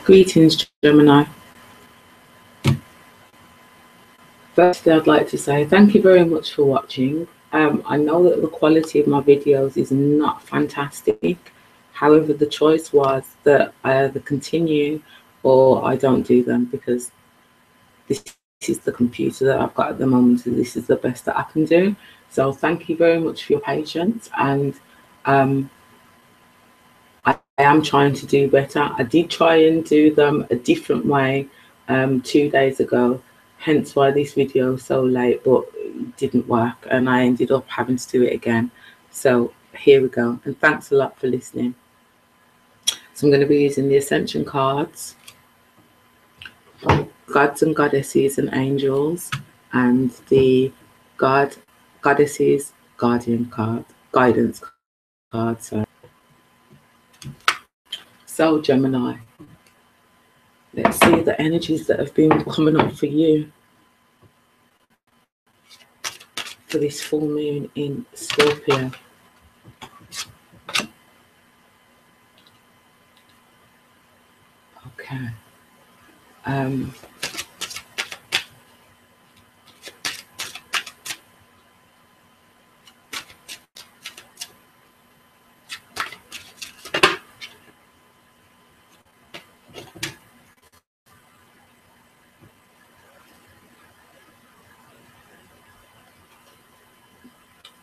Greetings, Gemini. Firstly, I'd like to say thank you very much for watching. I know that the quality of my videos is not fantastic. However, the choice was that I either continue or I don't do them, because this is the computer that I've got at the moment, and this is the best that I can do. So thank you very much for your patience, and I am trying to do better. I did try and do them a different way 2 days ago, hence why this video is so late, but it didn't work and I ended up having to do it again. So here we go, and thanks a lot for listening. So I'm going to be using the Ascension cards, Gods and Goddesses and Angels, and the Goddesses Guardian card, Guidance card. So Gemini, let's see the energies that have been coming up for you for this full moon in Scorpio. Okay.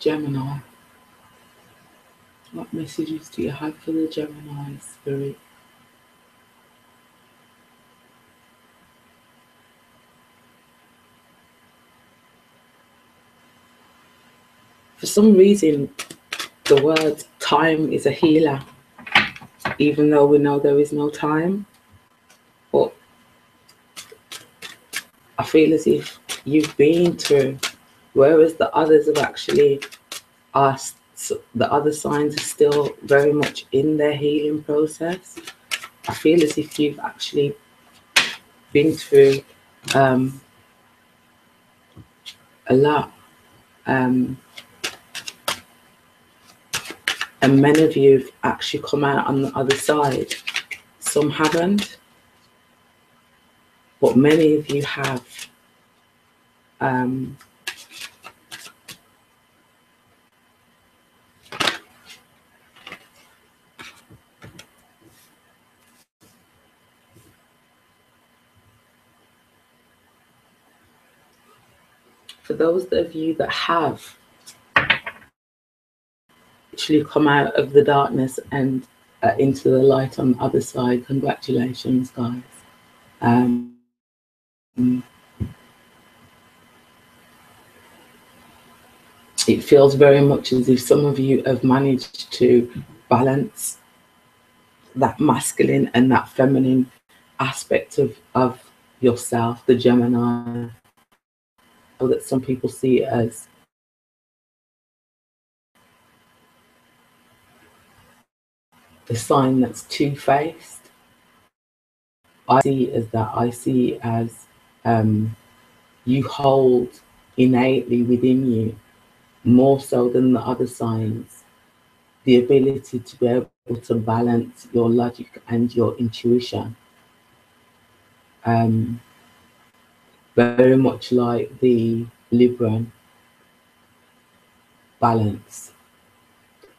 Gemini. What messages do you have for the Gemini spirit? For some reason, the word time is a healer, even though we know there is no time. But I feel as if you've been through, whereas the others have actually asked, the other signs are still very much in their healing process. I feel as if you've actually been through a lot, and many of you have actually come out on the other side. Some haven't, but many of you have. For those of you that have actually come out of the darkness and into the light on the other side, congratulations, guys. It feels very much as if some of you have managed to balance that masculine and that feminine aspect of yourself, the Gemini, so that some people see it as a sign that's two-faced. I see it as that. I see it as you hold innately within you, more so than the other signs, the ability to be able to balance your logic and your intuition. Very much like the Libran balance,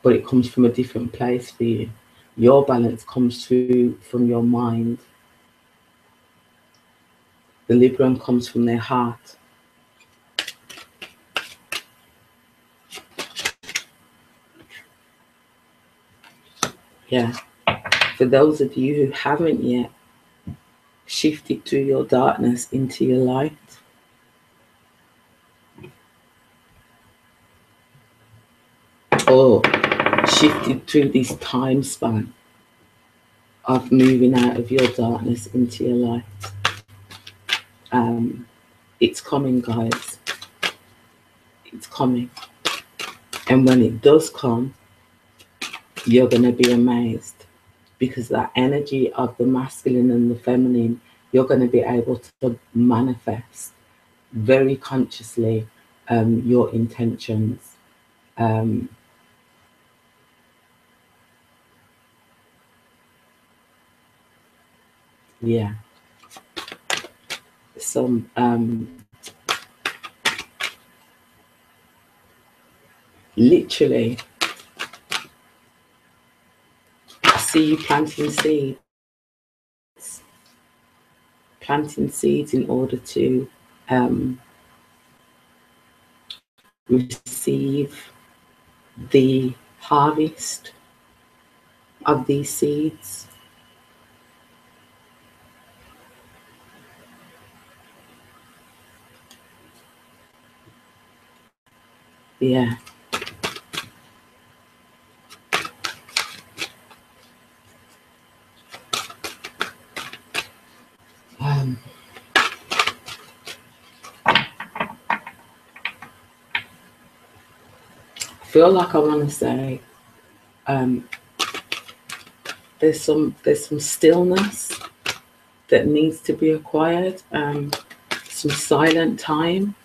but it comes from a different place for you. Your balance comes through from your mind. The Libran comes from their heart. Yeah. For those of you who haven't yet shifted through your darkness into your light, or shifted through this time span of moving out of your darkness into your light, it's coming, guys. It's coming. And when it does come, you're going to be amazed, because that energy of the masculine and the feminine, you're going to be able to manifest very consciously your intentions. Yeah. Some literally, I see you planting seeds in order to receive the harvest of these seeds. Yeah. I feel like I want to say there's some stillness that needs to be acquired, some silent time,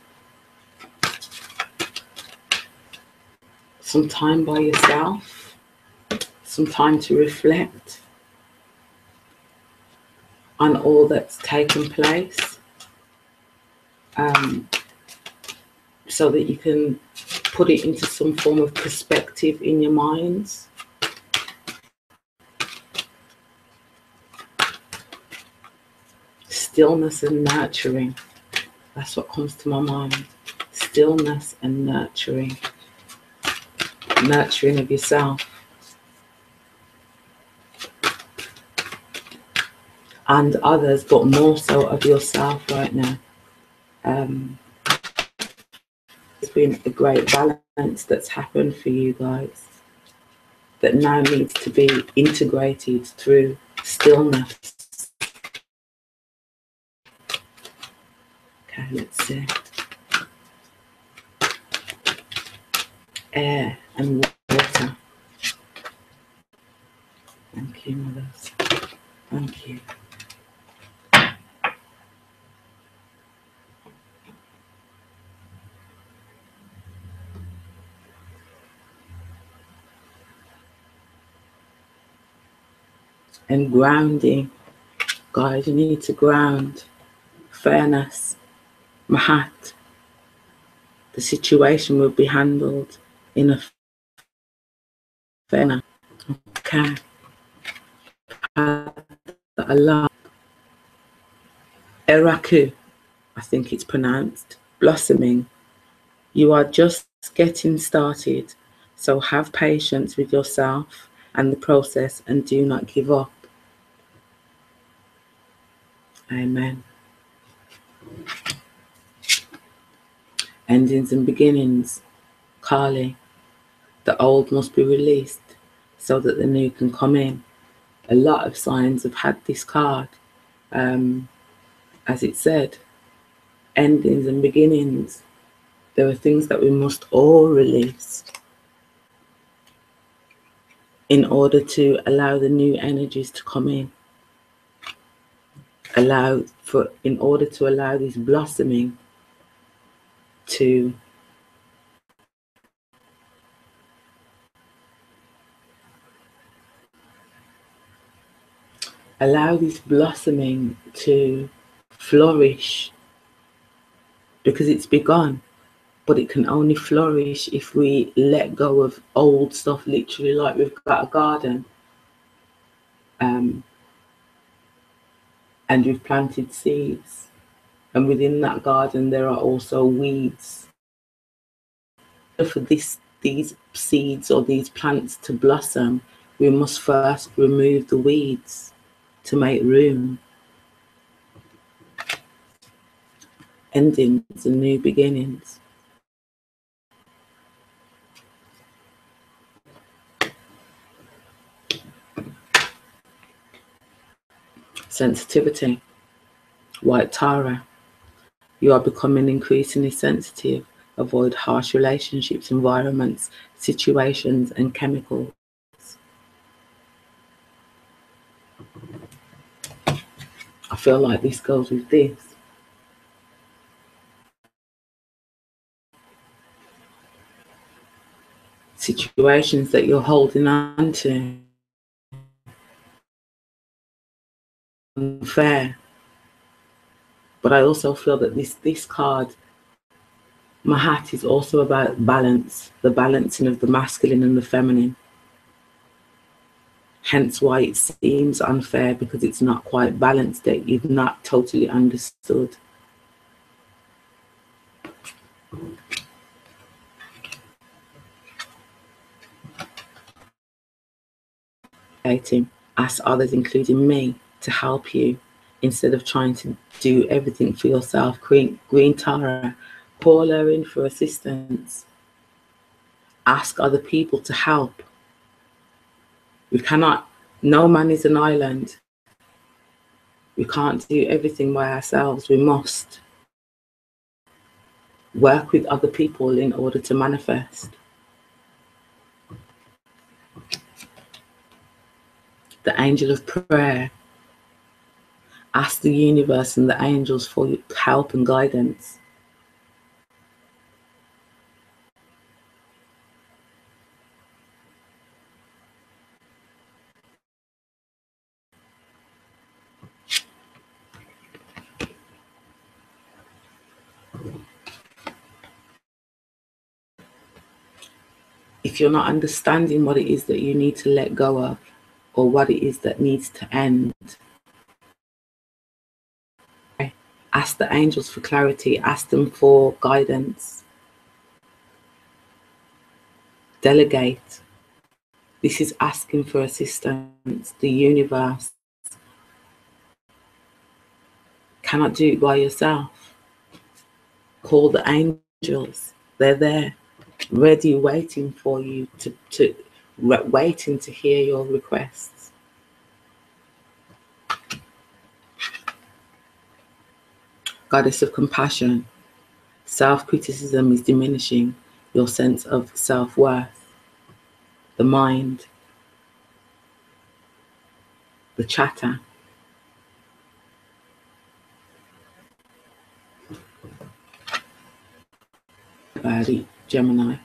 some time by yourself, some time to reflect on all that's taken place, so that you can put it into some form of perspective in your minds. Stillness and nurturing. That's what comes to my mind. Stillness and nurturing. Nurturing of yourself. And others, but more so of yourself right now. There's been a great balance that's happened for you guys that now needs to be integrated through stillness. Okay, let's see. Air and water. Thank you, mothers. Thank you. And grounding. Guys, you need to ground. Fairness. MAAT. The situation will be handled in a fair manner. Okay. Allah. Eraku, I think it's pronounced. Blossoming. You are just getting started, so have patience with yourself and the process and do not give up. Amen. Endings and beginnings. Kali. The old must be released so that the new can come in. A lot of signs have had this card. As it said, endings and beginnings. There are things that we must all release in order to allow the new energies to come in. In order to allow this blossoming to flourish, because it's begun, but it can only flourish if we let go of old stuff, literally like we've got a garden and we've planted seeds, and within that garden there are also weeds. For these seeds or these plants to blossom, we must first remove the weeds to make room. Endings and new beginnings. Sensitivity. White Tara. You are becoming increasingly sensitive. Avoid harsh relationships, environments, situations, and chemicals. I feel like this goes with this. Situations that you're holding on to. unfair. But I also feel that this card, MAAT, is also about balance, the balancing of the masculine and the feminine. Hence why it seems unfair, because it's not quite balanced, that you've not totally understood. Ask others, including me, to help you instead of trying to do everything for yourself. Green Tara, call her in for assistance. Ask other people to help. We cannot, no man is an island. We can't do everything by ourselves. We must work with other people in order to manifest. The angel of prayer. Ask the universe and the angels for help and guidance. If you're not understanding what it is that you need to let go of, or what it is that needs to end, ask the angels for clarity, ask them for guidance. Delegate. This is asking for assistance. The universe cannot do it by yourself. Call the angels. They're there, ready, waiting for you waiting to hear your requests. Goddess of compassion. Self-criticism is diminishing your sense of self-worth. The mind, the chatter. Body, Gemini.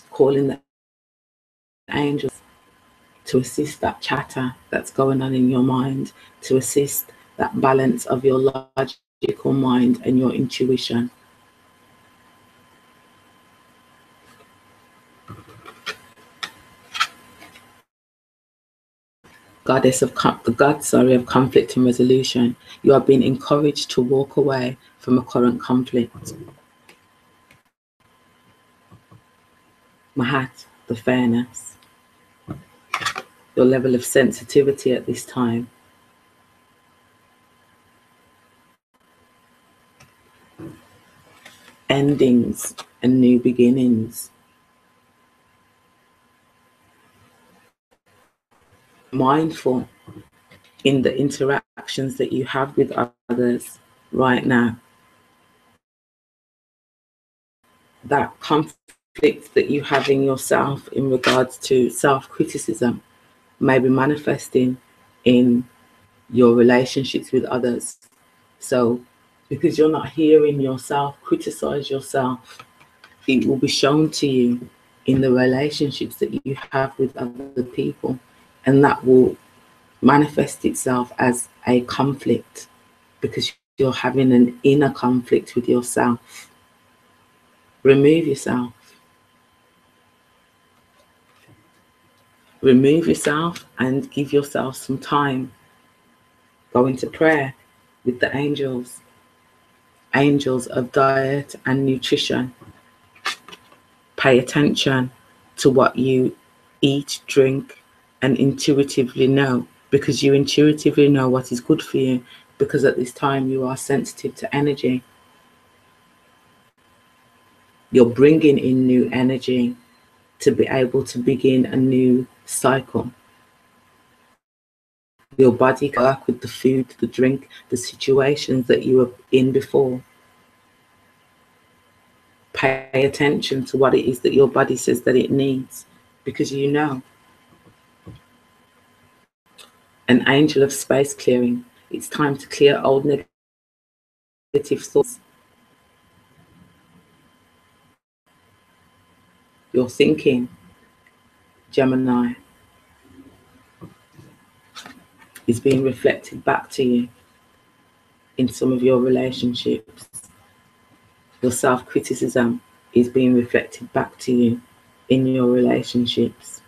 Calling the angels to assist that chatter that's going on in your mind, to assist that balance of your logical mind and your intuition. The god of conflict and resolution. You are being encouraged to walk away from a current conflict. MAAT, the fairness. Your level of sensitivity at this time. Endings and new beginnings. Mindful in the interactions that you have with others right now. That conflict that you have in yourself in regards to self-criticism may be manifesting in your relationships with others. So because you're not hearing yourself criticize yourself, it will be shown to you in the relationships that you have with other people, and that will manifest itself as a conflict because you're having an inner conflict with yourself. Remove yourself. Remove yourself and give yourself some time. Go into prayer with the angels. Angels of diet and nutrition. Pay attention to what you eat, drink, and intuitively know, because you intuitively know what is good for you, because at this time you are sensitive to energy. You're bringing in new energy to be able to begin a new cycle. Your body can work with the food, the drink, the situations that you were in before. Pay attention to what it is that your body says that it needs, because you know. An angel of space clearing. It's time to clear old negative thoughts. Your thinking, Gemini. is being reflected back to you in some of your relationships. Your self-criticism is being reflected back to you in your relationships.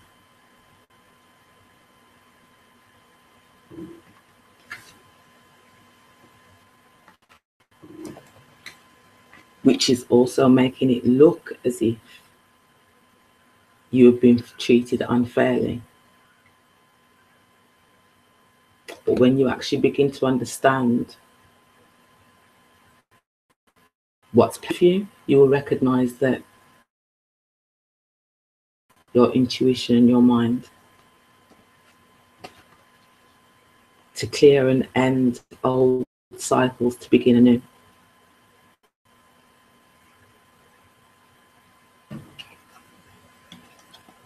Which is also making it look as if you have been treated unfairly. But when you actually begin to understand what's for you, you will recognize that your intuition and your mind to clear and end old cycles to begin anew.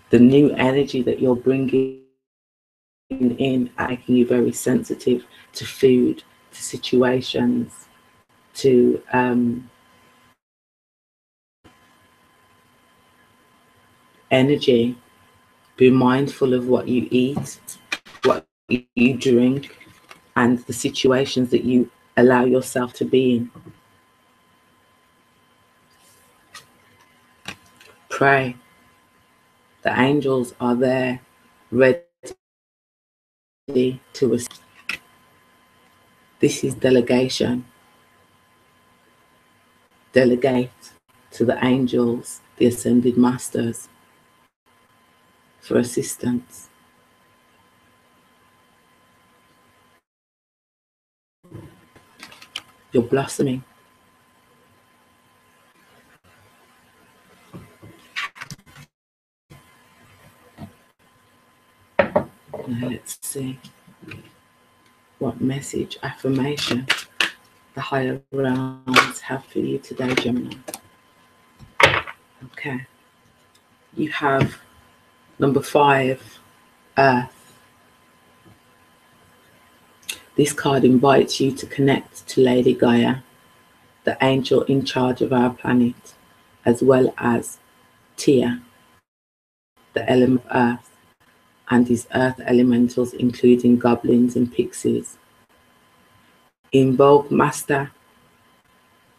The new energy that you're bringing in, making you very sensitive to food, to situations, to energy. Be mindful of what you eat, what you drink, and the situations that you allow yourself to be in. Pray. The angels are there, ready to assist. This is delegation. Delegate to the angels, the ascended masters, for assistance. You're blossoming. Now let's see what message, affirmation the higher realms have for you today, Gemini. Okay. You have number 5, Earth. This card invites you to connect to Lady Gaia, the angel in charge of our planet, as well as Tia, the element of Earth, and his earth elementals, including goblins and pixies. Invoke Master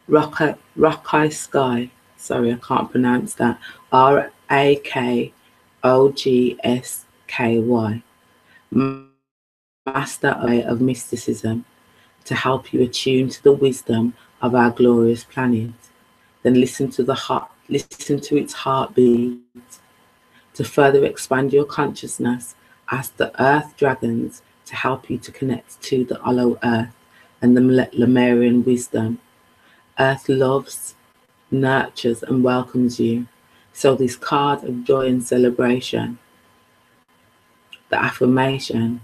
Rakai Sky. Sorry, I can't pronounce that. Rakogsky. Master of mysticism, to help you attune to the wisdom of our glorious planet. Then listen to its heartbeat. To further expand your consciousness, ask the earth dragons to help you to connect to the hollow earth and the Lemurian wisdom. Earth loves, nurtures, and welcomes you. So this card of joy and celebration, the affirmation,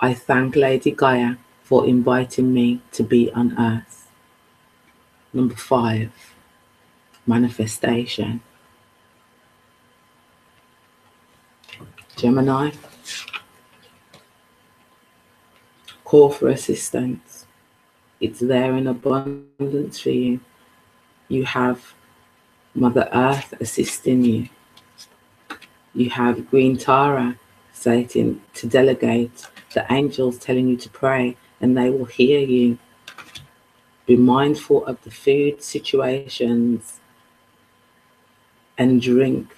I thank Lady Gaia for inviting me to be on Earth. Number 5, manifestation. Gemini, call for assistance. It's there in abundance for you. You have Mother Earth assisting you. You have Green Tara saying to delegate, the angels telling you to pray, and they will hear you. Be mindful of the food, situations, and drink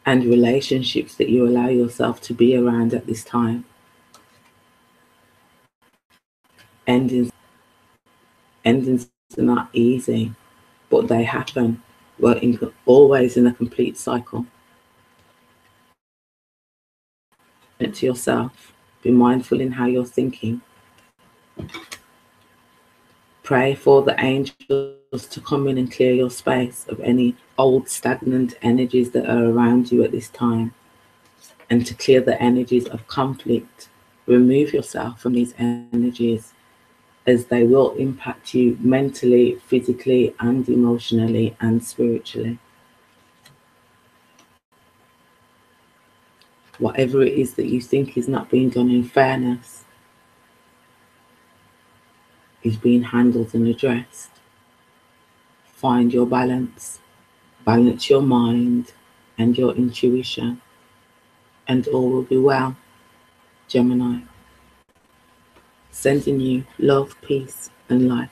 and relationships that you allow yourself to be around at this time. Endings are not easy, but they happen. We're always in a complete cycle. And to yourself, be mindful in how you're thinking. Pray for the angels to come in and clear your space of any old stagnant energies that are around you at this time, and to clear the energies of conflict. Remove yourself from these energies, as they will impact you mentally, physically, and emotionally, and spiritually. Whatever it is that you think is not being done in fairness is being handled and addressed. Find your balance. Balance your mind and your intuition, and all will be well, Gemini. Sending you love, peace, and light.